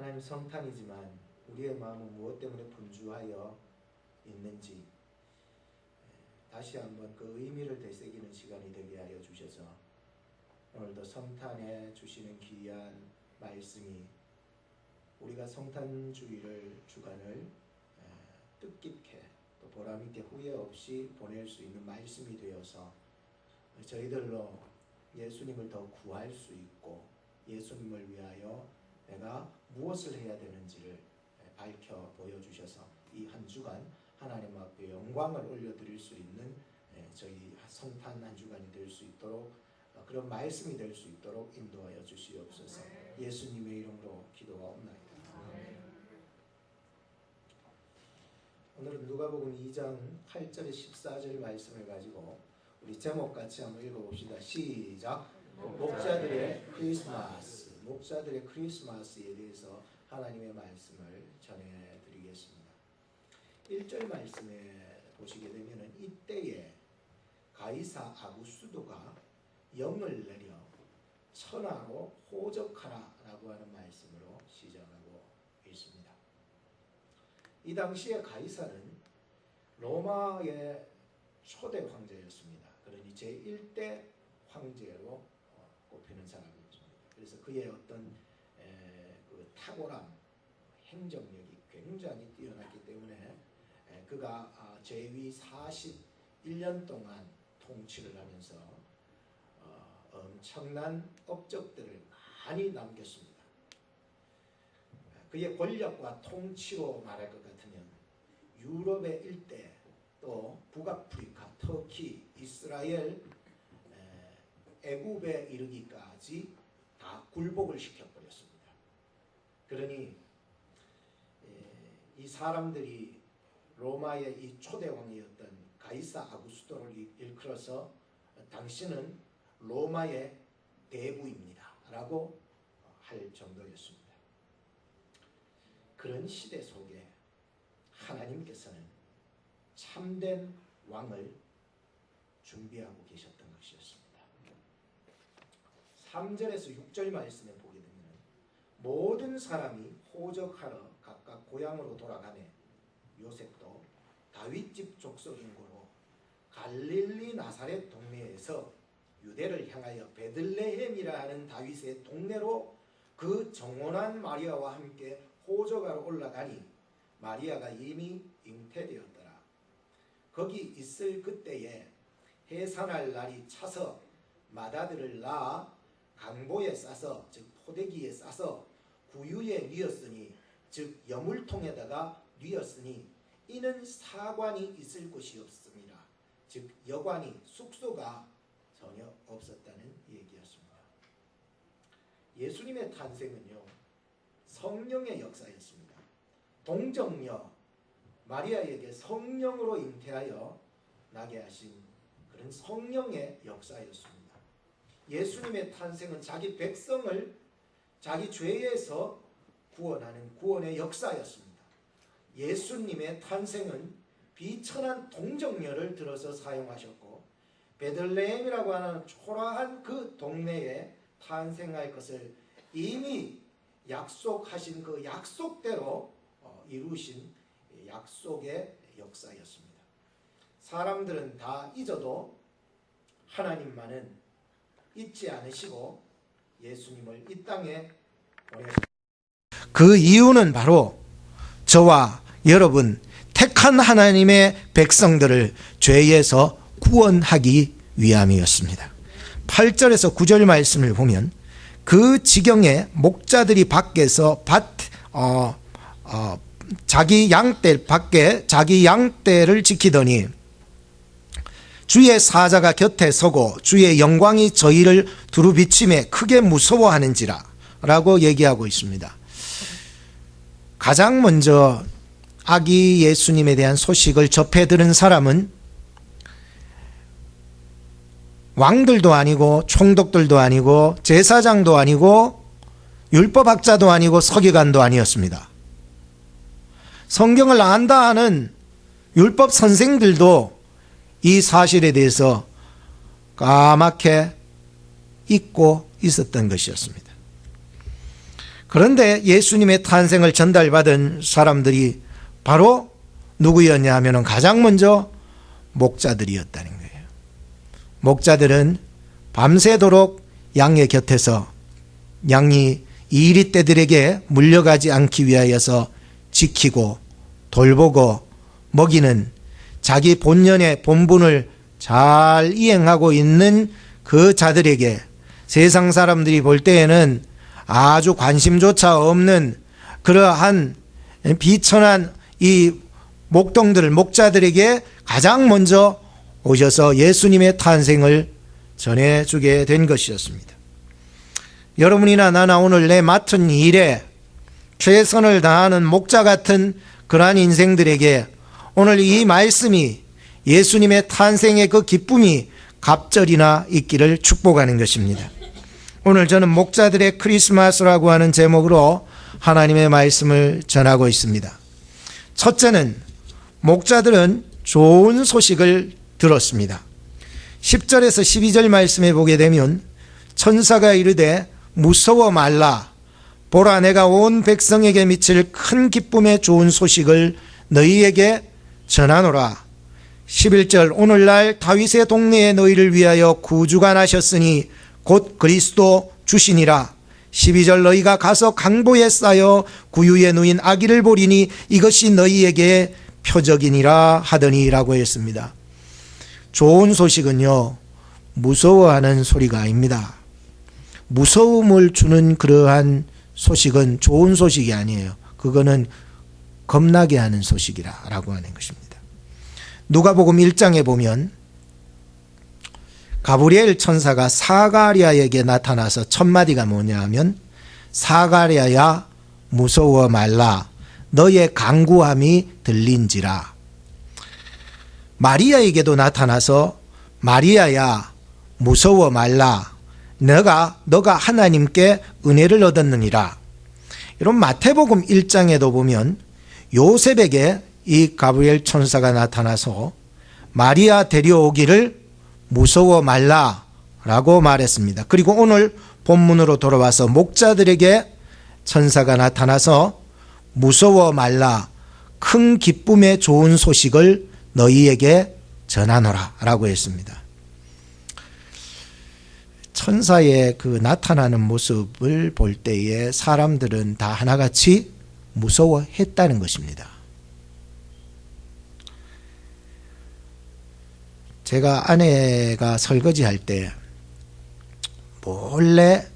하나님 성탄이지만 우리의 마음은 무엇 때문에 분주하여 있는지 다시 한번 그 의미를 되새기는 시간이 되게 하여 주셔서 오늘도 성탄에 주시는 귀한 말씀이 우리가 성탄주의를 주간을 뜻깊게 또 보람있게 후회 없이 보낼 수 있는 말씀이 되어서 저희들로 예수님을 더 구할 수 있고 예수님을 위하여 내가 무엇을 해야 되는지를 밝혀 보여주셔서 이 한 주간 하나님 앞에 영광을 올려드릴 수 있는 저희 성탄 한 주간이 될 수 있도록 그런 말씀이 될 수 있도록 인도하여 주시옵소서. 예수님의 이름으로 기도하옵나이다. 오늘은 누가복음 2장 8절에 14절 말씀을 가지고 우리 제목같이 한번 읽어봅시다. 시작. 목자들의 크리스마스. 목자들의 크리스마스에 대해서 하나님의 말씀을 전해드리겠습니다. 1절 말씀에 보시게 되면 이때에 가이사 아구스도가 영을 내려 천하로 호적하라 라고 하는 말씀으로 시작하고 있습니다. 이 당시에 가이사는 로마의 초대 황제였습니다. 그러니 제1대 황제로 꼽히는 사람이었습니다. 그래서 그의 어떤 그 탁월함, 행정력이 굉장히 뛰어났기 때문에 그가 제위 41년 동안 통치를 하면서 엄청난 업적들을 많이 남겼습니다. 그의 권력과 통치로 말할 것 같으면 유럽의 일대 또 북아프리카, 터키, 이스라엘, 애굽에 이르기까지 다 굴복을 시켜버렸습니다. 그러니 이 사람들이 로마의 이 초대왕이었던 가이사 아구스토를 일컬어서 당신은 로마의 대부입니다 라고 할 정도였습니다. 그런 시대 속에 하나님께서는 참된 왕을 준비하고 계셨던 것이었습니다. 3절에서 6절 말씀에 보게 되면 모든 사람이 호적하러 각각 고향으로 돌아가매 요셉도 다윗집 족속인 고로 갈릴리 나사렛 동네에서 유대를 향하여 베들레헴이라 하는 다윗의 동네로 그 정혼한 마리아와 함께 호적하러 올라가니 마리아가 이미 잉태되었더라. 거기 있을 그때에 해산할 날이 차서 맏아들을 낳아 강보에 싸서 즉 포대기에 싸서 구유에 뉘었으니 즉 여물통에다가 뉘었으니 이는 사관이 있을 곳이 없습니다. 즉 여관이 숙소가 전혀 없었다는 얘기였습니다. 예수님의 탄생은요 성령의 역사였습니다. 동정녀 마리아에게 성령으로 잉태하여 나게 하신 그런 성령의 역사였습니다. 예수님의 탄생은 자기 백성을 자기 죄에서 구원하는 구원의 역사였습니다. 예수님의 탄생은 비천한 동정녀를 들어서 사용하셨고 베들레헴이라고 하는 초라한 그 동네에 탄생할 것을 이미 약속하신 그 약속대로 이루신 약속의 역사였습니다. 사람들은 다 잊어도 하나님만은 잊지 않으시고 예수님을 이 땅에 보내셨습니다. 그 이유는 바로 저와 여러분 택한 하나님의 백성들을 죄에서 구원하기 위함이었습니다. 8절에서 9절 말씀을 보면 그 지경에 목자들이 밖에서 자기 양떼 밖에 자기 양떼를 지키더니 주의 사자가 곁에 서고 주의 영광이 저희를 두루 비침에 크게 무서워하는지라 라고 얘기하고 있습니다. 가장 먼저 아기 예수님에 대한 소식을 접해 들은 사람은 왕들도 아니고 총독들도 아니고 제사장도 아니고 율법학자도 아니고 서기관도 아니었습니다. 성경을 안다 하는 율법 선생들도 이 사실에 대해서 까맣게 잊고 있었던 것이었습니다. 그런데 예수님의 탄생을 전달받은 사람들이 바로 누구였냐 하면 가장 먼저 목자들이었다는 거예요. 목자들은 밤새도록 양의 곁에서 양이 이리떼들에게 물려가지 않기 위하여서 지키고 돌보고 먹이는 자기 본연의 본분을 잘 이행하고 있는 그 자들에게 세상 사람들이 볼 때에는 아주 관심조차 없는 그러한 비천한 이 목동들, 목자들에게 가장 먼저 오셔서 예수님의 탄생을 전해주게 된 것이었습니다. 여러분이나 나나 오늘 내 맡은 일에 최선을 다하는 목자 같은 그러한 인생들에게 오늘 이 말씀이 예수님의 탄생의 그 기쁨이 갑절이나 있기를 축복하는 것입니다. 오늘 저는 목자들의 크리스마스라고 하는 제목으로 하나님의 말씀을 전하고 있습니다. 첫째는 목자들은 좋은 소식을 들었습니다. 10절에서 12절 말씀에 보게 되면 천사가 이르되 무서워 말라. 보라, 내가 온 백성에게 미칠 큰 기쁨의 좋은 소식을 너희에게 전하노라. 11절 오늘날 다윗의 동네에 너희를 위하여 구주가 나셨으니 곧 그리스도 주시니라. 12절 너희가 가서 강보에 쌓여 구유에 누인 아기를 보리니 이것이 너희에게 표적이니라 하더니라고 했습니다. 좋은 소식은요, 무서워하는 소리가 아닙니다. 무서움을 주는 그러한 소식은 좋은 소식이 아니에요. 그거는 겁나게 하는 소식이라고 하는 것입니다. 누가복음 1장에 보면 가브리엘 천사가 사가랴에게 나타나서 첫 마디가 뭐냐 하면 사가랴야 무서워 말라 너의 간구함이 들린지라. 마리아에게도 나타나서 마리아야 무서워 말라 너가 하나님께 은혜를 얻었느니라. 이런 마태복음 1장에도 보면 요셉에게 이 가브리엘 천사가 나타나서 마리아 데려오기를 무서워 말라라고 말했습니다. 그리고 오늘 본문으로 돌아와서 목자들에게 천사가 나타나서 무서워 말라 큰 기쁨의 좋은 소식을 너희에게 전하노라 라고 했습니다. 천사의 그 나타나는 모습을 볼 때에 사람들은 다 하나같이 무서워했다는 것입니다. 제가 아내가 설거지할 때 몰래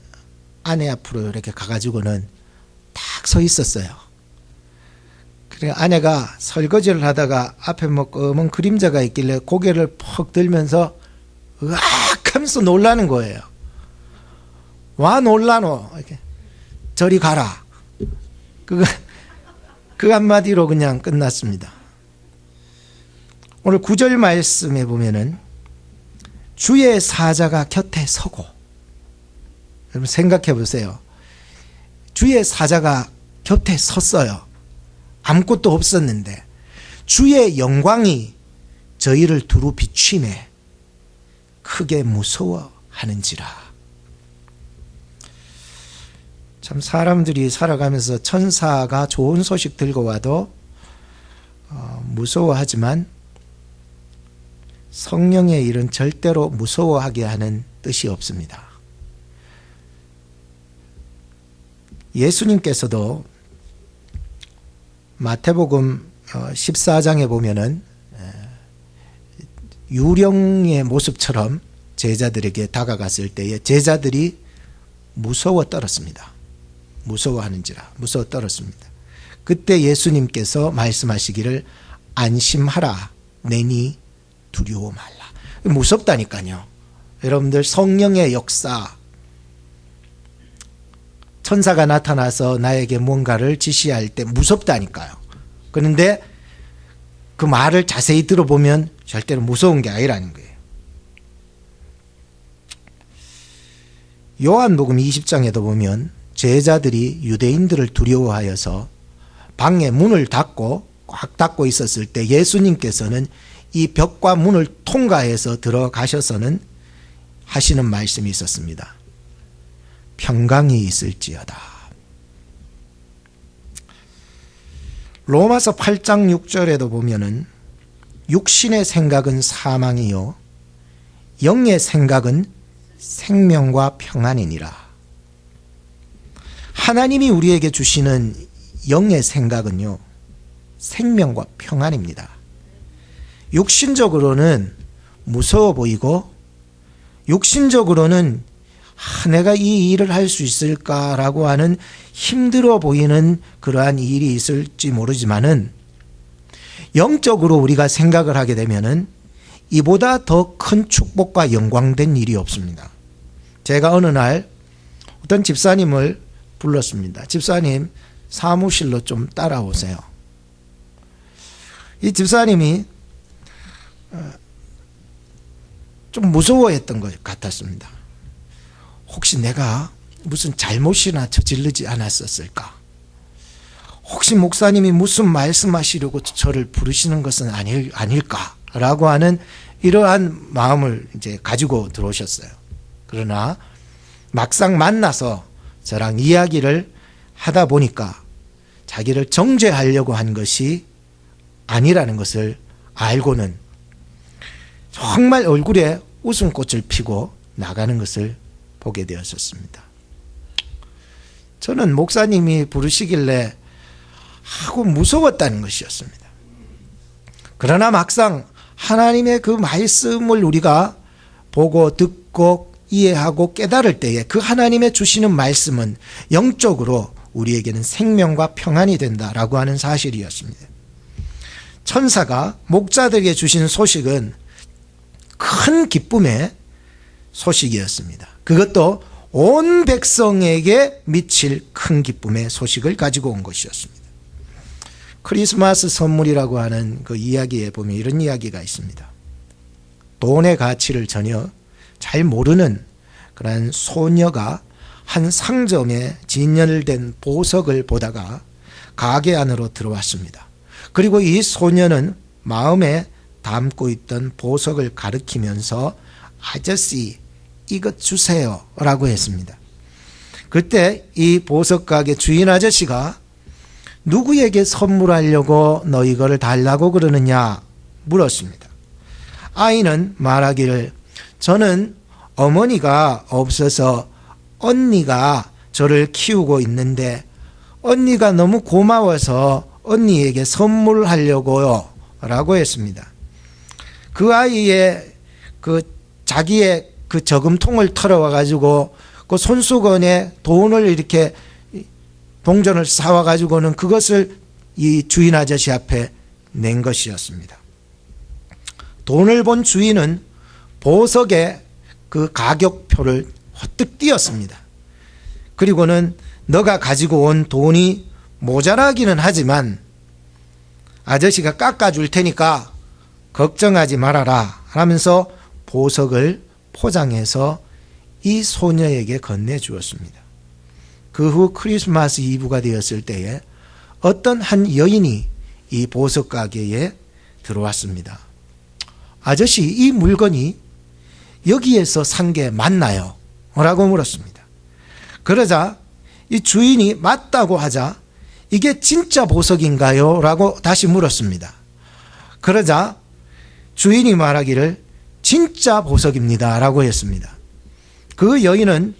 아내 앞으로 이렇게 가가지고는 딱 서 있었어요. 그래 아내가 설거지를 하다가 앞에 뭐 검은 그림자가 있길래 고개를 퍽 들면서 으악 하면서 놀라는 거예요. 와 놀라노 이렇게 저리 가라. 그 한마디로 그냥 끝났습니다. 오늘 9절 말씀에 보면은 주의 사자가 곁에 서고, 여러분 생각해 보세요. 주의 사자가 곁에 섰어요. 아무것도 없었는데 주의 영광이 저희를 두루 비추매 크게 무서워하는지라. 참 사람들이 살아가면서 천사가 좋은 소식 들고 와도 무서워하지만 성령의 일은 절대로 무서워하게 하는 뜻이 없습니다. 예수님께서도 마태복음 14장에 보면은 유령의 모습처럼 제자들에게 다가갔을 때에 제자들이 무서워 떨었습니다. 무서워하는지라 무서워 떨었습니다. 그때 예수님께서 말씀하시기를 안심하라 내니 두려워 말라. 무섭다니까요. 여러분들 성령의 역사, 천사가 나타나서 나에게 뭔가를 지시할 때 무섭다니까요. 그런데 그 말을 자세히 들어보면 절대로 무서운 게 아니라는 거예요. 요한복음 20장에도 보면 제자들이 유대인들을 두려워하여서 방에 문을 닫고 꽉 닫고 있었을 때 예수님께서는 이 벽과 문을 통과해서 들어가셔서는 하시는 말씀이 있었습니다. 평강이 있을지어다. 로마서 8장 6절에도 보면은 육신의 생각은 사망이요 영의 생각은 생명과 평안이니라. 하나님이 우리에게 주시는 영의 생각은요 생명과 평안입니다. 육신적으로는 무서워 보이고 육신적으로는 내가 이 일을 할 수 있을까라고 하는 힘들어 보이는 그러한 일이 있을지 모르지만은 영적으로 우리가 생각을 하게 되면은 이보다 더 큰 축복과 영광된 일이 없습니다. 제가 어느 날 어떤 집사님을 불렀습니다. 집사님 사무실로 좀 따라오세요. 이 집사님이 좀 무서워했던 것 같았습니다. 혹시 내가 무슨 잘못이나 저지르지 않았었을까? 혹시 목사님이 무슨 말씀하시려고 저를 부르시는 것은 아닐까라고 하는 이러한 마음을 이제 가지고 들어오셨어요. 그러나 막상 만나서 저랑 이야기를 하다 보니까 자기를 정죄하려고 한 것이 아니라는 것을 알고는 정말 얼굴에 웃음꽃을 피고 나가는 것을 보게 되었었습니다. 저는 목사님이 부르시길래 하고 무서웠다는 것이었습니다. 그러나 막상 하나님의 그 말씀을 우리가 보고 듣고 이해하고 깨달을 때에 그 하나님의 주시는 말씀은 영적으로 우리에게는 생명과 평안이 된다라고 하는 사실이었습니다. 천사가 목자들에게 주신 소식은 큰 기쁨의 소식이었습니다. 그것도 온 백성에게 미칠 큰 기쁨의 소식을 가지고 온 것이었습니다. 크리스마스 선물이라고 하는 그 이야기에 보면 이런 이야기가 있습니다. 돈의 가치를 전혀 잘 모르는 그런 소녀가 한 상점에 진열된 보석을 보다가 가게 안으로 들어왔습니다. 그리고 이 소녀는 마음에 담고 있던 보석을 가리키면서 아저씨 이것 주세요 라고 했습니다. 그때 이 보석 가게 주인 아저씨가 누구에게 선물하려고 너 이거를 달라고 그러느냐 물었습니다. 아이는 말하기를 저는 어머니가 없어서 언니가 저를 키우고 있는데 언니가 너무 고마워서 언니에게 선물하려고요 라고 했습니다. 그 아이의 자기의 그 저금통을 털어와 가지고 그 손수건에 돈을 이렇게 동전을 사와 가지고는 그것을 이 주인 아저씨 앞에 낸 것이었습니다. 돈을 본 주인은 보석의 그 가격표를 헛뜩 띄었습니다. 그리고는 너가 가지고 온 돈이 모자라기는 하지만 아저씨가 깎아줄 테니까 걱정하지 말아라 하면서 보석을 포장해서 이 소녀에게 건네주었습니다. 그 후 크리스마스 이브가 되었을 때에 어떤 한 여인이 이 보석 가게에 들어왔습니다. 아저씨 이 물건이 여기에서 산 게 맞나요? 라고 물었습니다. 그러자 이 주인이 맞다고 하자 이게 진짜 보석인가요? 라고 다시 물었습니다. 그러자 주인이 말하기를 진짜 보석입니다 라고 했습니다. 그 여인은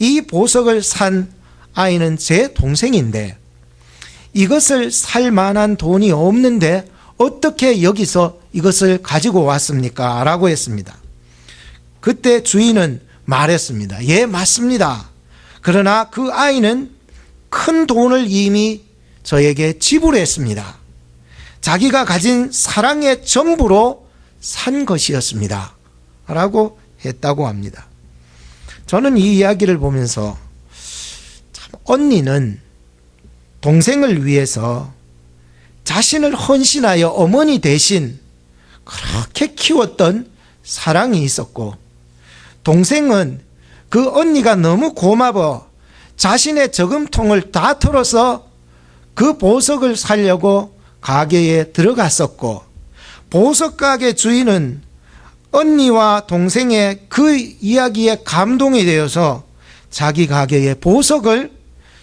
이 보석을 산 아이는 제 동생인데 이것을 살 만한 돈이 없는데 어떻게 여기서 이것을 가지고 왔습니까? 라고 했습니다. 그때 주인은 말했습니다. 예, 맞습니다. 그러나 그 아이는 큰 돈을 이미 저에게 지불했습니다. 자기가 가진 사랑의 전부로 산 것이었습니다. 라고 했다고 합니다. 저는 이 이야기를 보면서 참 언니는 동생을 위해서 자신을 헌신하여 어머니 대신 그렇게 키웠던 사랑이 있었고 동생은 그 언니가 너무 고마워 자신의 저금통을 다 털어서 그 보석을 사려고 가게에 들어갔었고 보석 가게 주인은 언니와 동생의 그 이야기에 감동이 되어서 자기 가게에 보석을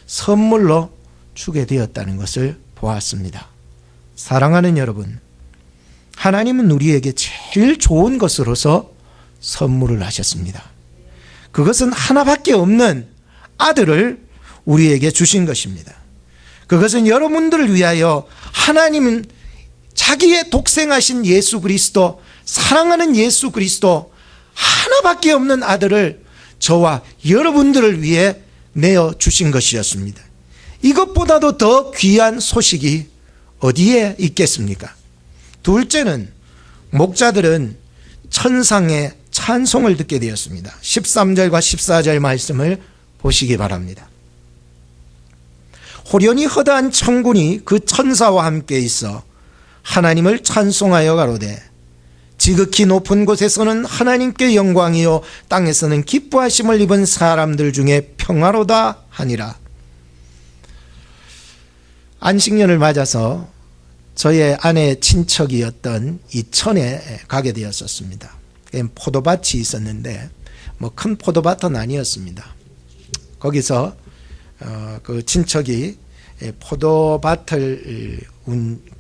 선물로 주게 되었다는 것을 보았습니다. 사랑하는 여러분, 하나님은 우리에게 제일 좋은 것으로서 선물을 하셨습니다. 그것은 하나밖에 없는 아들을 우리에게 주신 것입니다. 그것은 여러분들을 위하여 하나님은 자기의 독생하신 예수 그리스도, 사랑하는 예수 그리스도, 하나밖에 없는 아들을 저와 여러분들을 위해 내어 주신 것이었습니다. 이것보다도 더 귀한 소식이 어디에 있겠습니까? 둘째는 목자들은 천상의 찬송을 듣게 되었습니다. 13절과 14절 말씀을 보시기 바랍니다. 호련히 허다한 천군이 그 천사와 함께 있어 하나님을 찬송하여 가로되 지극히 높은 곳에서는 하나님께 영광이요 땅에서는 기뻐하심을 입은 사람들 중에 평화로다 하니라. 안식년을 맞아서 저의 아내의 친척이었던 이천에 가게 되었었습니다. 포도밭이 있었는데 뭐 큰 포도밭은 아니었습니다. 거기서 그 친척이 포도밭을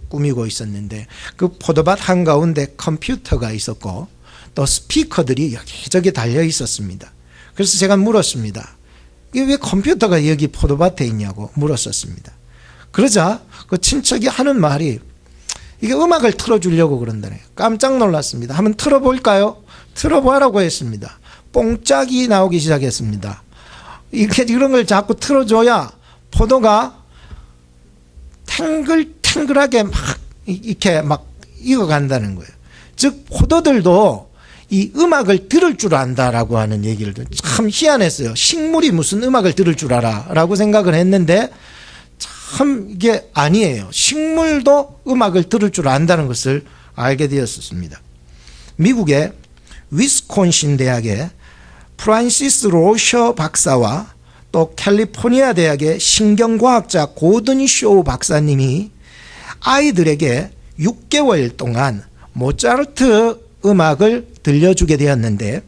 꾸미고 있었는데 그 포도밭 한가운데 컴퓨터가 있었고 또 스피커들이 여기저기 달려 있었습니다. 그래서 제가 물었습니다. 이게 왜 컴퓨터가 여기 포도밭에 있냐고 물었었습니다. 그러자 그 친척이 하는 말이 이게 음악을 틀어주려고 그런다네요. 깜짝 놀랐습니다. 한번 틀어볼까요? 틀어보라고 했습니다. 뽕짝이 나오기 시작했습니다. 이런 걸 자꾸 틀어줘야 포도가 탱글탱글하게 막 이렇게 막 익어간다는 거예요. 즉 포도들도 이 음악을 들을 줄 안다라고 하는 얘기를 참 희한했어요. 식물이 무슨 음악을 들을 줄 알아라고 생각을 했는데 참 이게 아니에요. 식물도 음악을 들을 줄 안다는 것을 알게 되었습니다. 미국의 위스콘신 대학의 프란시스 로셔 박사와 또 캘리포니아 대학의 신경과학자 고든 쇼 박사님이 아이들에게 6개월 동안 모차르트 음악을 들려주게 되었는데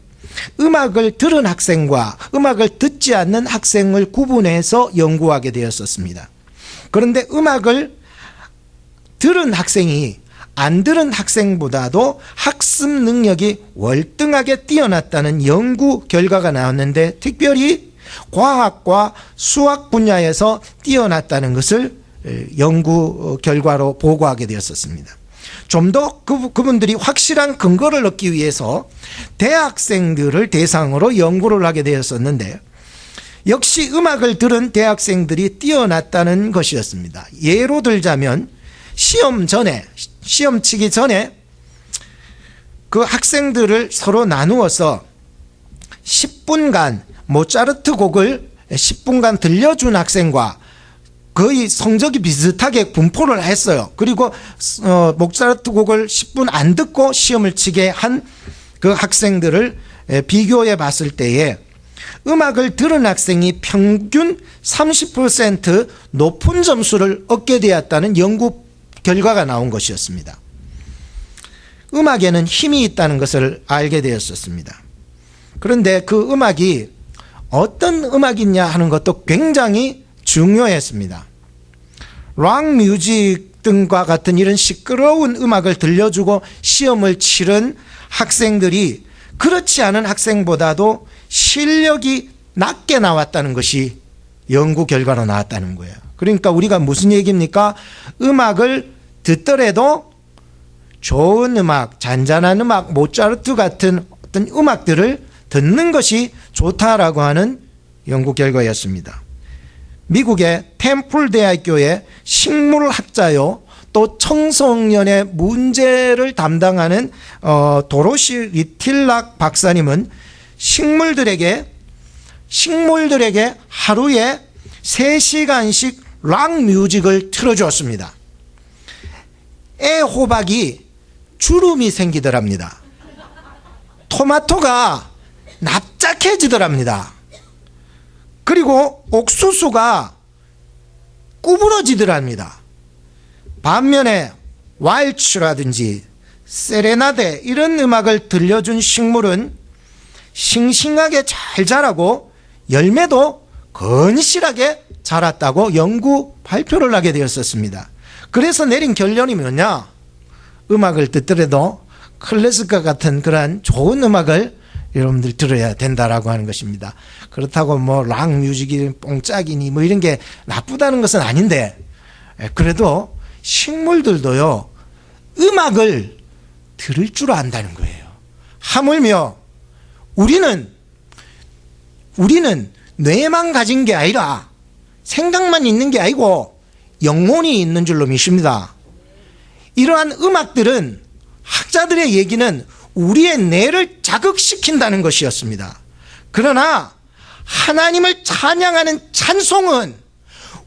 음악을 들은 학생과 음악을 듣지 않는 학생을 구분해서 연구하게 되었었습니다. 그런데 음악을 들은 학생이 안 들은 학생보다도 학습 능력이 월등하게 뛰어났다는 연구 결과가 나왔는데 특별히 과학과 수학 분야에서 뛰어났다는 것을 연구 결과로 보고하게 되었었습니다. 좀 더 그분들이 확실한 근거를 얻기 위해서 대학생들을 대상으로 연구를 하게 되었었는데 역시 음악을 들은 대학생들이 뛰어났다는 것이었습니다. 예로 들자면 시험 치기 전에 그 학생들을 서로 나누어서 10분간 모차르트 곡을 10분간 들려준 학생과 거의 성적이 비슷하게 분포를 했어요. 그리고 모차르트 곡을 10분 안 듣고 시험을 치게 한 그 학생들을 비교해 봤을 때에 음악을 들은 학생이 평균 30% 높은 점수를 얻게 되었다는 연구 결과가 나온 것이었습니다. 음악에는 힘이 있다는 것을 알게 되었었습니다. 그런데 그 음악이 어떤 음악이냐 하는 것도 굉장히 중요했습니다. 락 뮤직 등과 같은 이런 시끄러운 음악을 들려주고 시험을 치른 학생들이 그렇지 않은 학생보다도 실력이 낮게 나왔다는 것이 연구 결과로 나왔다는 거예요. 그러니까 우리가 무슨 얘기입니까? 음악을 듣더라도 좋은 음악, 잔잔한 음악, 모차르트 같은 어떤 음악들을 듣는 것이 좋다라고 하는 연구 결과였습니다. 미국의 템플 대학교의 식물학자요 또 청소년의 문제를 담당하는 도로시 리틸락 박사님은 식물들에게 하루에 3시간씩 락 뮤직을 틀어주었습니다. 애호박이 주름이 생기더랍니다. 토마토가 납작해지더랍니다. 그리고 옥수수가 구부러지더랍니다. 반면에 왈츠라든지 세레나데 이런 음악을 들려준 식물은 싱싱하게 잘 자라고 열매도 건실하게 자랐다고 연구 발표를 하게 되었었습니다. 그래서 내린 결론이 뭐냐? 음악을 듣더라도 클래식과 같은 그러한 좋은 음악을 여러분들 들어야 된다라고 하는 것입니다. 그렇다고 뭐 락 뮤직이 뽕짝이니 뭐 이런 게 나쁘다는 것은 아닌데, 그래도 식물들도요 음악을 들을 줄 안다는 거예요. 하물며 우리는 뇌만 가진 게 아니라 생각만 있는 게 아니고 영혼이 있는 줄로 믿습니다. 이러한 음악들은 학자들의 얘기는 우리의 뇌를 자극시킨다는 것이었습니다. 그러나 하나님을 찬양하는 찬송은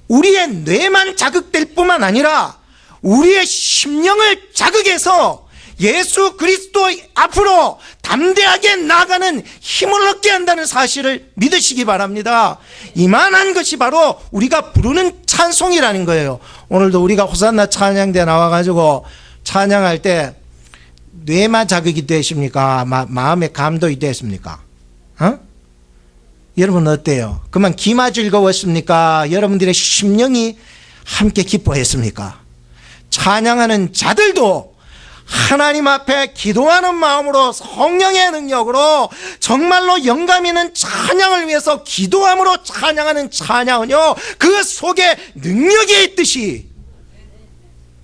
우리의 뇌만 자극될 뿐만 아니라 우리의 심령을 자극해서 예수 그리스도 앞으로 담대하게 나아가는 힘을 얻게 한다는 사실을 믿으시기 바랍니다. 이만한 것이 바로 우리가 부르는 찬송이라는 거예요. 오늘도 우리가 호산나 찬양대 나와가지고 찬양할 때 뇌만 자극이 되십니까? 마음의 감동이 됐습니까? 여러분 어때요? 그만 귀만 즐거웠습니까? 여러분들의 심령이 함께 기뻐했습니까? 찬양하는 자들도 하나님 앞에 기도하는 마음으로 성령의 능력으로 정말로 영감 있는 찬양을 위해서 기도함으로 찬양하는 찬양은요, 그 속에 능력이 있듯이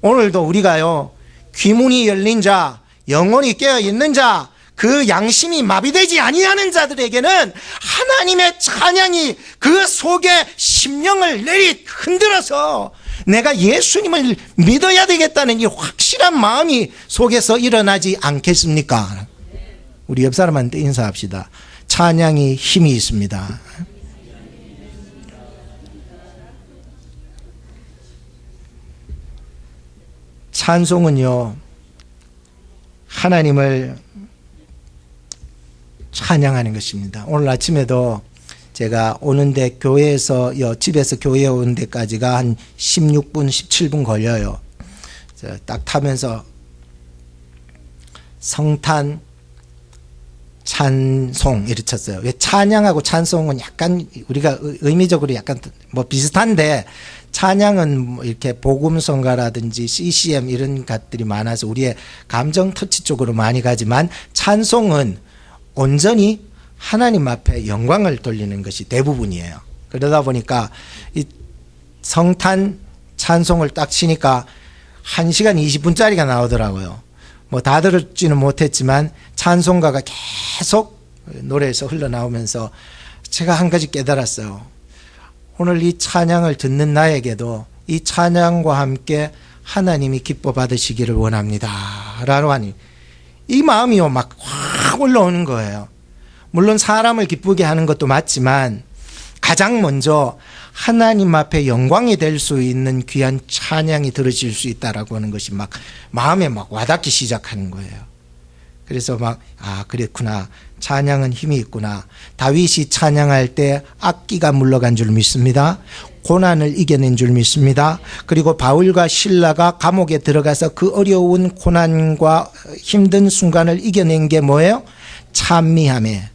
오늘도 우리가요, 귀문이 열린 자, 영혼이 깨어있는 자, 그 양심이 마비되지 아니하는 자들에게는 하나님의 찬양이 그 속에 심령을 내리 흔들어서 내가 예수님을 믿어야 되겠다는 이 확실한 마음이 속에서 일어나지 않겠습니까? 우리 옆 사람한테 인사합시다. 찬양이 힘이 있습니다. 찬송은요, 하나님을 찬양하는 것입니다. 오늘 아침에도 제가 오는데 교회에서 집에서 교회에 오는 데까지가 한 16분 17분 걸려요. 딱 타면서 성탄 찬송 이렇게 쳤어요. 왜 찬양하고 찬송은 약간 우리가 의미적으로 약간 뭐 비슷한데, 찬양은 뭐 이렇게 복음성가라든지 CCM 이런 것들이 많아서 우리의 감정 터치 쪽으로 많이 가지만, 찬송은 온전히 하나님 앞에 영광을 돌리는 것이 대부분이에요. 그러다 보니까 이 성탄 찬송을 딱 치니까 1시간 20분짜리가 나오더라고요. 뭐 다 들었지는 못했지만 찬송가가 계속 노래에서 흘러나오면서 제가 한 가지 깨달았어요. 오늘 이 찬양을 듣는 나에게도 이 찬양과 함께 하나님이 기뻐 받으시기를 원합니다 라고 하니 이 마음이요 막 확 올라오는 거예요. 물론 사람을 기쁘게 하는 것도 맞지만 가장 먼저 하나님 앞에 영광이 될 수 있는 귀한 찬양이 들어질 수 있다라고 하는 것이 막 마음에 막 와닿기 시작하는 거예요. 그래서 막 그랬구나, 찬양은 힘이 있구나. 다윗이 찬양할 때 악기가 물러간 줄 믿습니다. 고난을 이겨낸 줄 믿습니다. 그리고 바울과 실라가 감옥에 들어가서 그 어려운 고난과 힘든 순간을 이겨낸 게 뭐예요? 찬미함에,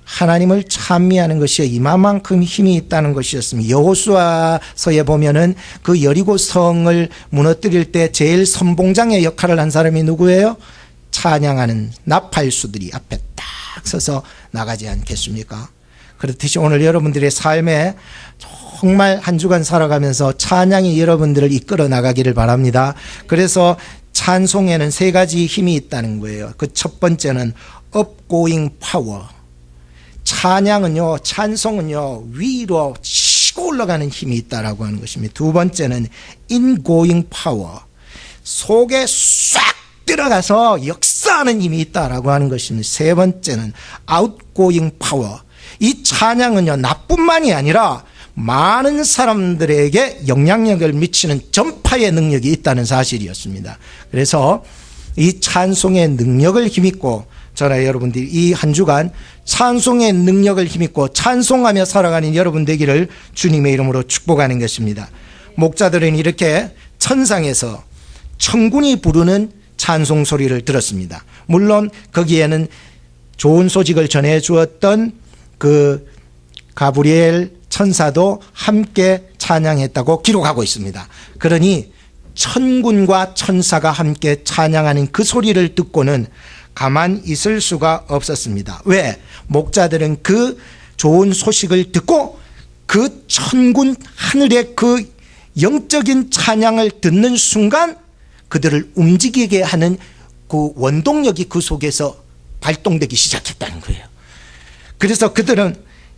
하나님을 찬미하는 것이 이만큼 힘이 있다는 것이었습니다. 여호수아서에 보면은 그 여리고 성을 무너뜨릴 때 제일 선봉장의 역할을 한 사람이 누구예요? 찬양하는 나팔수들이 앞에 딱 서서 나가지 않겠습니까? 그렇듯이 오늘 여러분들의 삶에 정말 한 주간 살아가면서 찬양이 여러분들을 이끌어 나가기를 바랍니다. 그래서 찬송에는 3가지 힘이 있다는 거예요. 그 첫 번째는 upgoing power. 찬양은요, 찬송은요, 위로 치고 올라가는 힘이 있다라고 하는 것입니다. 두 번째는 ingoing power. 속에 싹 들어가서 역사하는 힘이 있다라고 하는 것입니다. 세 번째는 outgoing power. 이 찬양은요, 나뿐만이 아니라 많은 사람들에게 영향력을 미치는 전파의 능력이 있다는 사실이었습니다. 그래서 이 찬송의 능력을 힘입고 저나 여러분들이 이 한 주간 찬송의 능력을 힘입고 찬송하며 살아가는 여러분 되기를 주님의 이름으로 축복하는 것입니다. 목자들은 이렇게 천상에서 천군이 부르는 찬송 소리를 들었습니다. 물론 거기에는 좋은 소식을 전해 주었던 그 가브리엘 천사도 함께 찬양했다고 기록하고 있습니다. 그러니 천군과 천사가 함께 찬양하는 그 소리를 듣고는 가만 있을 수가 없었습니다. 왜? 목자들은 그 좋은 소식을 듣고 그 천군 하늘의 그 영적인 찬양을 듣는 순간 그들을 움직이게 하는 그 원동력이 그 속에서 발동되기 시작했다는 거예요. 그래서 그들은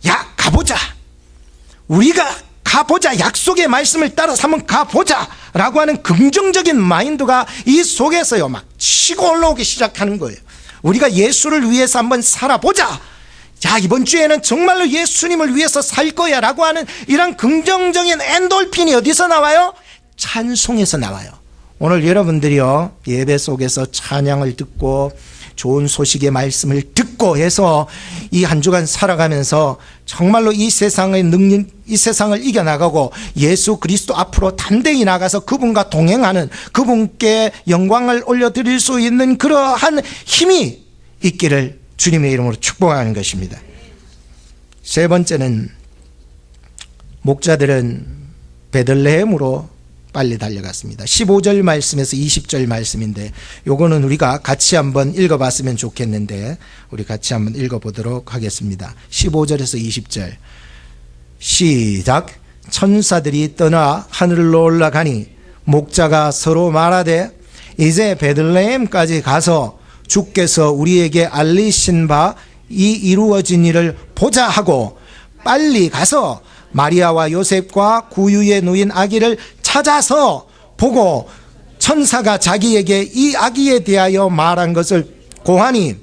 야 가보자, 우리가 가보자, 약속의 말씀을 따라서 한번 가보자 라고 하는 긍정적인 마인드가 이 속에서요 막 치고 올라오기 시작하는 거예요. 우리가 예수를 위해서 한번 살아보자, 자 이번 주에는 정말로 예수님을 위해서 살 거야 라고 하는 이런 긍정적인 엔돌핀이 어디서 나와요? 찬송에서 나와요. 오늘 여러분들이요 예배 속에서 찬양을 듣고 좋은 소식의 말씀을 듣고 해서 이 한 주간 살아가면서 정말로 이 세상의 능력, 이 세상을 이겨나가고 예수 그리스도 앞으로 담대히 나가서 그분과 동행하는, 그분께 영광을 올려드릴 수 있는 그러한 힘이 있기를 주님의 이름으로 축복하는 것입니다. 세 번째는 목자들은 베들레헴으로 빨리 달려갔습니다. 15절 말씀에서 20절 말씀인데 요거는 우리가 같이 한번 읽어봤으면 좋겠는데 우리 같이 한번 읽어보도록 하겠습니다. 15절에서 20절 시작. 천사들이 떠나 하늘로 올라가니 목자가 서로 말하되 이제 베들레헴까지 가서 주께서 우리에게 알리신 바 이 이루어진 일을 보자 하고 빨리 가서 마리아와 요셉과 구유에 누인 아기를 찾아서 보고 천사가 자기에게 이 아기에 대하여 말한 것을 고하니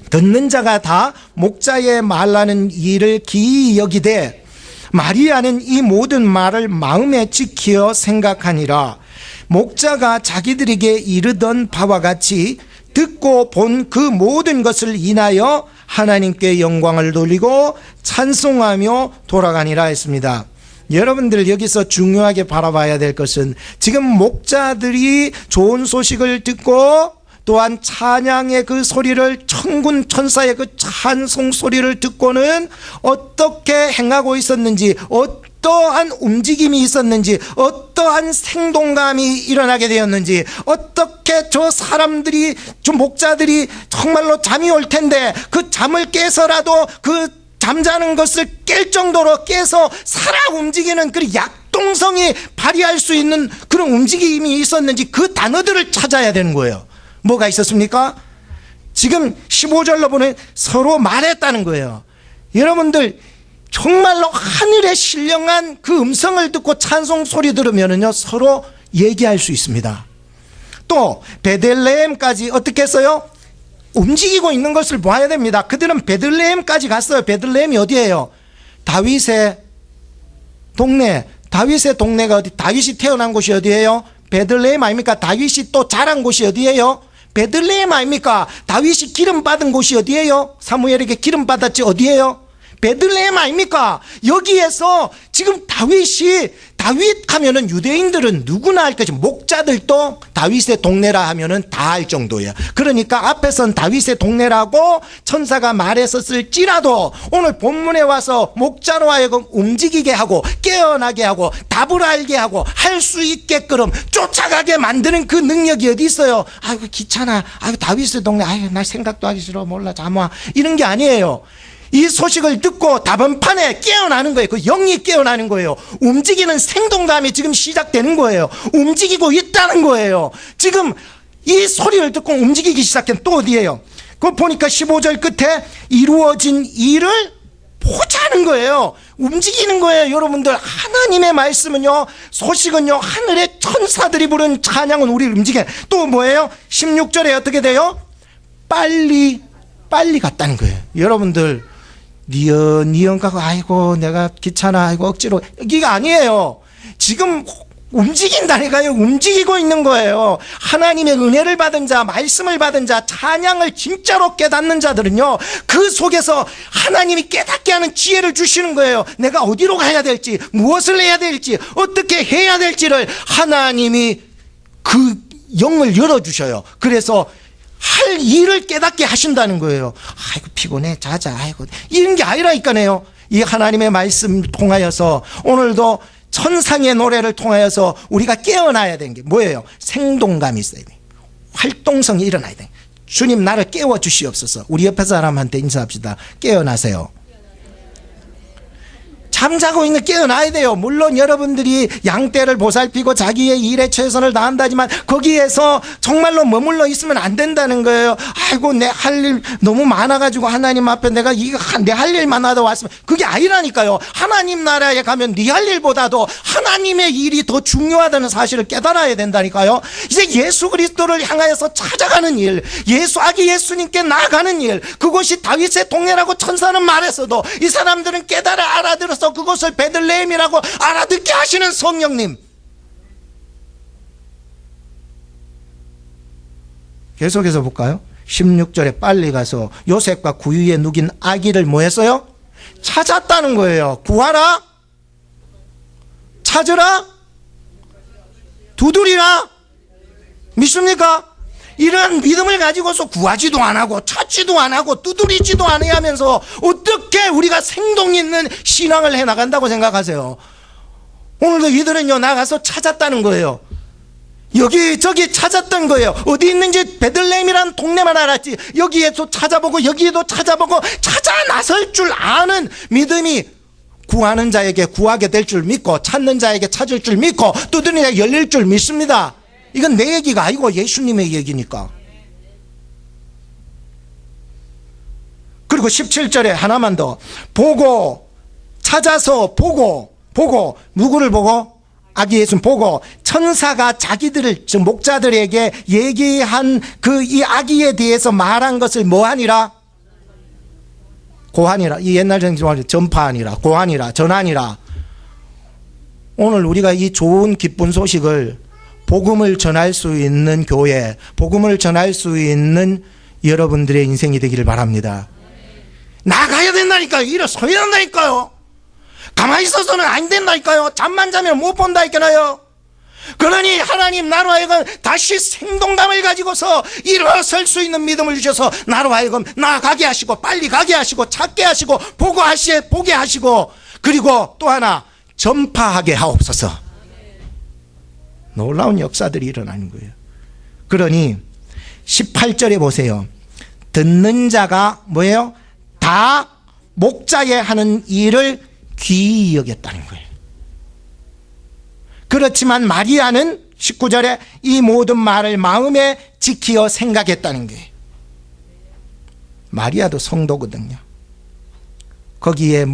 듣는 자가 다 목자의 말하는 일을 기이 여기되 마리아는 이 모든 말을 마음에 지키어 생각하니라. 목자가 자기들에게 이르던 바와 같이 듣고 본 그 모든 것을 인하여 하나님께 영광을 돌리고 찬송하며 돌아가니라 했습니다. 여러분들 여기서 중요하게 바라봐야 될 것은 지금 목자들이 좋은 소식을 듣고 또한 찬양의 그 소리를, 천군 천사의 그 찬송 소리를 듣고는 어떻게 행하고 있었는지, 어떠한 움직임이 있었는지, 어떠한 생동감이 일어나게 되었는지, 어떻게 저 사람들이, 저 목자들이 정말로 잠이 올 텐데 그 잠을 깨서라도 그 잠자는 것을 깰 정도로 깨서 살아 움직이는 그 약동성이 발휘할 수 있는 그런 움직임이 있었는지 그 단어들을 찾아야 되는 거예요. 뭐가 있었습니까? 지금 15절로 보면 서로 말했다는 거예요. 여러분들 정말로 하늘의 신령한 그 음성을 듣고 찬송 소리 들으면은요 서로 얘기할 수 있습니다. 또 베들레헴까지 어떻게 했어요? 움직이고 있는 것을 봐야 됩니다. 그들은 베들레헴까지 갔어요. 베들레헴이 어디예요? 다윗의 동네. 다윗의 동네가 어디? 다윗이 태어난 곳이 어디예요? 베들레헴 아닙니까? 다윗이 또 자란 곳이 어디예요? 베들레헴 아닙니까? 다윗이 기름 받은 곳이 어디예요? 사무엘에게 기름 받았지 어디예요? 베들레헴 아닙니까? 여기에서 지금 다윗 하면은 유대인들은 누구나 알 것이, 목자들도 다윗의 동네라 하면은 다 알 정도예요. 그러니까 앞에선 다윗의 동네라고 천사가 말했었을지라도 오늘 본문에 와서 목자로 하여금 움직이게 하고 깨어나게 하고 답을 알게 하고 할 수 있게끔 쫓아가게 만드는 그 능력이 어디 있어요? 아이고 귀찮아, 아이고 다윗의 동네, 아이고 날 생각도 하기 싫어, 몰라 잠아, 이런 게 아니에요. 이 소식을 듣고 다번판에 깨어나는 거예요. 그 영이 깨어나는 거예요. 움직이는 생동감이 지금 시작되는 거예요. 움직이고 있다는 거예요. 지금 이 소리를 듣고 움직이기 시작한 또 어디예요? 그거 보니까 15절 끝에 이루어진 일을 보자는 거예요. 움직이는 거예요. 여러분들 하나님의 말씀은요, 소식은요, 하늘의 천사들이 부른 찬양은 우리를 움직여. 또 뭐예요? 16절에 어떻게 돼요? 빨리 갔다는 거예요. 여러분들 니언 가고 아이고 내가 귀찮아, 아이고 억지로, 여기가 아니에요. 지금 움직인다니까요. 움직이고 있는 거예요. 하나님의 은혜를 받은 자, 말씀을 받은 자, 찬양을 진짜로 깨닫는 자들은요, 그 속에서 하나님이 깨닫게 하는 지혜를 주시는 거예요. 내가 어디로 가야 될지, 무엇을 해야 될지, 어떻게 해야 될지를 하나님이 그 영을 열어주셔요. 그래서 할 일을 깨닫게 하신다는 거예요. 아이고 피곤해, 자자, 아이고, 이런 게 아니라니까요. 이 하나님의 말씀 통하여서 오늘도 천상의 노래를 통하여서 우리가 깨어나야 되는 게 뭐예요? 생동감이 있어야 돼. 활동성이 일어나야 돼. 주님 나를 깨워주시옵소서. 우리 옆에 사람한테 인사합시다. 깨어나세요. 잠자고 있는 깨어나야 돼요. 물론 여러분들이 양떼를 보살피고 자기의 일에 최선을 다한다지만 거기에서 정말로 머물러 있으면 안 된다는 거예요. 아이고 내 할 일 너무 많아가지고 하나님 앞에 내가 내 할 일만 하다 왔으면 그게 아니라니까요. 하나님 나라에 가면 네 할 일보다도 하나님의 일이 더 중요하다는 사실을 깨달아야 된다니까요. 이제 예수 그리스도를 향하여서 찾아가는 일, 아기 예수님께 나아가는 일, 그것이 다윗의 동네라고 천사는 말했어도 이 사람들은 깨달아 알아들어서 그것을 베들레헴이라고 알아듣게 하시는 성령님. 계속해서 볼까요? 16절에 빨리 가서 요셉과 구유에 누긴 아기를 뭐 했어요? 찾았다는 거예요. 구하라, 찾으라, 두드리라. 믿습니까? 이러한 믿음을 가지고서 구하지도 안 하고 찾지도 안 하고 두드리지도 않아야 하면서 어떻게 우리가 생동 있는 신앙을 해나간다고 생각하세요? 오늘도 이들은요 나가서 찾았다는 거예요. 여기저기 찾았던 거예요. 어디 있는지 베들레헴이라는 동네만 알았지 여기에도 찾아보고 여기에도 찾아보고 찾아 나설 줄 아는 믿음이 구하는 자에게 구하게 될 줄 믿고 찾는 자에게 찾을 줄 믿고 두드리는 자에게 열릴 줄 믿습니다. 이건 내 얘기가 아니고 예수님의 얘기니까. 그리고 17절에 하나만 더. 보고, 찾아서 보고 누구를 보고? 아기 예수님 보고 천사가 자기들을 즉 목자들에게 얘기한 그 이 아기에 대해서 말한 것을 뭐하니라? 고하니라. 이 옛날 정말 전파하니라, 고하니라, 전하니라. 오늘 우리가 이 좋은 기쁜 소식을 복음을 전할 수 있는 교회, 복음을 전할 수 있는 여러분들의 인생이 되기를 바랍니다. 나가야 된다니까요. 일어서야 된다니까요. 가만히 있어서는 안 된다니까요. 잠만 자면 못 본다니까요. 그러니 하나님 나로 하여금 다시 생동감을 가지고서 일어설 수 있는 믿음을 주셔서 나로 하여금 나아가게 하시고 빨리 가게 하시고 찾게 하시고 보게 하시고 그리고 또 하나 전파하게 하옵소서. 놀라운 역사들이 일어나는 거예요. 그러니 18절에 보세요. 듣는 자가 뭐예요? 다 목자의 하는 일을 귀히 여겼다는 거예요. 그렇지만 마리아는 19절에 이 모든 말을 마음에 지키어 생각했다는 거예요. 마리아도 성도거든요. 거기에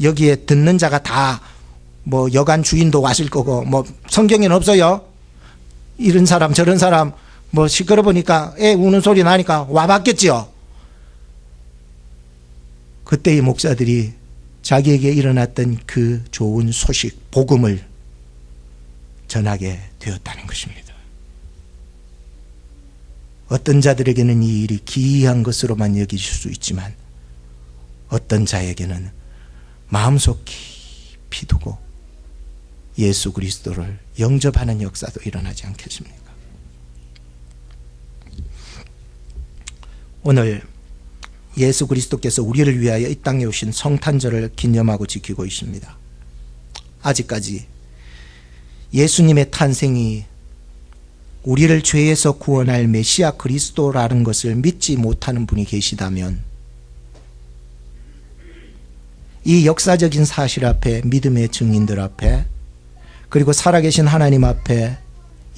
여기에 듣는 자가 다 여관 주인도 왔을 거고 성경에는 없어요. 이런 사람 저런 사람 시끄러 보니까 애 우는 소리 나니까 와봤겠지요. 그때 이 목사들이 자기에게 일어났던 그 좋은 소식 복음을 전하게 되었다는 것입니다. 어떤 자들에게는 이 일이 기이한 것으로만 여기실 수 있지만 어떤 자에게는 마음속 깊이 두고 예수 그리스도를 영접하는 역사도 일어나지 않겠습니까? 오늘 예수 그리스도께서 우리를 위하여 이 땅에 오신 성탄절을 기념하고 지키고 있습니다. 아직까지 예수님의 탄생이 우리를 죄에서 구원할 메시아 그리스도라는 것을 믿지 못하는 분이 계시다면 이 역사적인 사실 앞에 믿음의 증인들 앞에 그리고 살아계신 하나님 앞에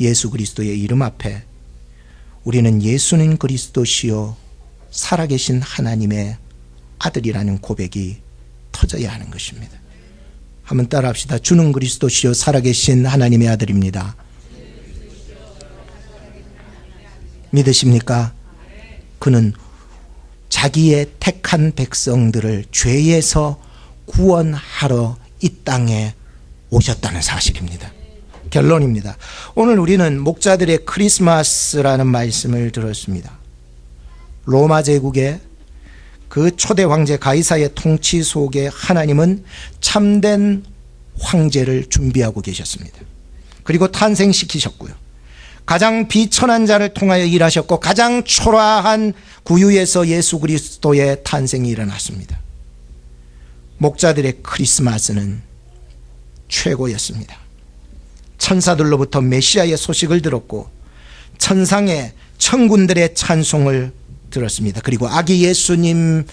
예수 그리스도의 이름 앞에 우리는 예수는 그리스도시요 살아계신 하나님의 아들이라는 고백이 터져야 하는 것입니다. 한번 따라합시다. 주는 그리스도시요 살아계신 하나님의 아들입니다. 믿으십니까? 그는 자기의 택한 백성들을 죄에서 구원하러 이 땅에 오셨다는 사실입니다. 결론입니다. 오늘 우리는 목자들의 크리스마스라는 말씀을 들었습니다. 로마 제국의 그 초대 황제 가이사의 통치 속에 하나님은 참된 황제를 준비하고 계셨습니다. 그리고 탄생시키셨고요. 가장 비천한 자를 통하여 일하셨고 가장 초라한 구유에서 예수 그리스도의 탄생이 일어났습니다. 목자들의 크리스마스는 최고였습니다. 천사들로부터 메시아의 소식을 들었고 천상의 천군들의 찬송을 들었습니다. 그리고 아기 예수님을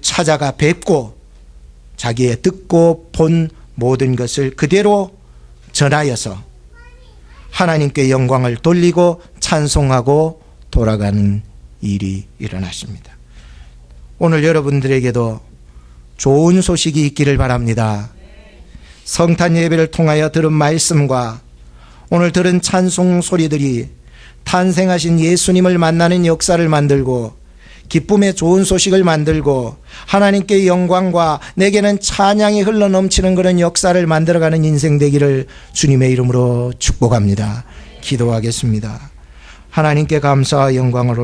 찾아가 뵙고 자기의 듣고 본 모든 것을 그대로 전하여서 하나님께 영광을 돌리고 찬송하고 돌아가는 일이 일어났습니다. 오늘 여러분들에게도 좋은 소식이 있기를 바랍니다. 성탄 예배를 통하여 들은 말씀과 오늘 들은 찬송 소리들이 탄생하신 예수님을 만나는 역사를 만들고 기쁨의 좋은 소식을 만들고 하나님께 영광과 내게는 찬양이 흘러넘치는 그런 역사를 만들어가는 인생 되기를 주님의 이름으로 축복합니다. 기도하겠습니다. 하나님께 감사와 영광을